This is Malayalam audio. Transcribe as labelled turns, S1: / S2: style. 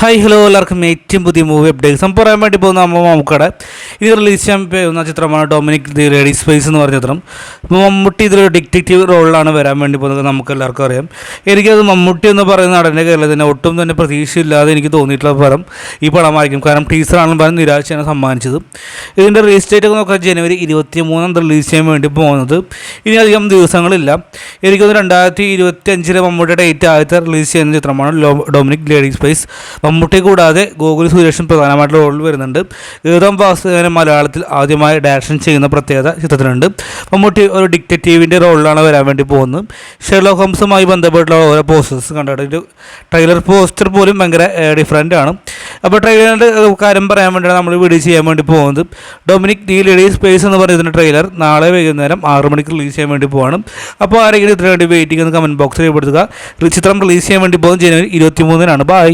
S1: ഹായ് ഹലോ എല്ലാവർക്കും ഏറ്റവും പുതിയ മൂവി അപ്ഡേറ്റ്സ് പറയാൻ വേണ്ടി പോകുന്ന മമ്മൂക്കയുടെ ഇനി റിലീസ് ചെയ്യാൻ പോകുന്ന ചിത്രമാണ് ഡൊമിനിക് ദി ലേഡി സ്പേസ് എന്ന് പറഞ്ഞ ചിത്രം. അപ്പോൾ മമ്മൂട്ടി ഇതിലൊരു ഡിറ്റക്റ്റീവ് റോളിലാണ് വരാൻ വേണ്ടി പോകുന്നത്. നമുക്ക് എല്ലാവർക്കും അറിയാം. എനിക്കത് മമ്മൂട്ടി എന്ന് പറയുന്ന നടൻ്റെ കേരളത്തിന് ഒട്ടും തന്നെ പ്രതീക്ഷയില്ലാതെ എനിക്ക് തോന്നിയിട്ടുള്ള പടം ഈ പടമായിരിക്കും. കാരണം ടീച്ചറാണെന്ന് പറഞ്ഞ് നിരാശയാണ് സമ്മാനിച്ചത്. ഇതിൻ്റെ റിലീസ് ഡേറ്റ് ഒക്കെ നോക്കാം, ജനുവരി 23 റിലീസ് ചെയ്യാൻ വേണ്ടി പോകുന്നത്. ഇനി അധികം ദിവസങ്ങളില്ല. എനിക്കത് 2025 മമ്മൂട്ടിയുടെ ഡേറ്റ് ആദ്യത്തെ റിലീസ് ചെയ്യുന്ന ചിത്രമാണ് ഡൊമിനിക് ലേഡി സ്പേസ്. മമ്മൂട്ടി കൂടാതെ ഗോകുൽ സുരേഷും പ്രധാനമായിട്ടുള്ള റോളിൽ വരുന്നുണ്ട്. ഗൗതം വാസുദേവനെ മലയാളത്തിൽ ആദ്യമായി ഡയറക്ഷൻ ചെയ്യുന്ന പ്രത്യേകത ചിത്രത്തിനുണ്ട്. മമ്മൂട്ടി ഒരു ഡിറ്റക്റ്റീവിൻ്റെ റോളിലാണ് വരാൻ വേണ്ടി പോകുന്നത്. ഷെർലോക്ക് ഹോംസുമായി ബന്ധപ്പെട്ടുള്ള ഓരോ പോസ്റ്റേഴ്സ് കണ്ടിട്ട് ഒരു ട്രെയിലർ പോസ്റ്റർ പോലും ഭയങ്കര ഡിഫറൻ്റ് ആണ്. അപ്പോൾ ട്രെയിലറിൻ്റെ കാര്യം പറയാൻ വേണ്ടിയാണ് നമ്മൾ വീഡിയോ ചെയ്യാൻ വേണ്ടി പോകുന്നത്. ഡൊമിനിക് ദി ലേഡി സ്പേസ് എന്ന് പറയുന്ന ട്രെയിലർ നാളെ വൈകുന്നേരം 6 മണിക്ക് റിലീസ് ചെയ്യാൻ വേണ്ടി പോവാണ്. അപ്പോൾ ആരെങ്കിലും ഇതിനു വേണ്ടി വെയിറ്റിംഗ് എന്ന് കമൻറ്റ് ബോക്സിൽ രേഖപ്പെടുത്തുക. ചിത്രം റിലീസ് ചെയ്യാൻ വേണ്ടി പോകുന്നത് ജനുവരി 23 ബൈ.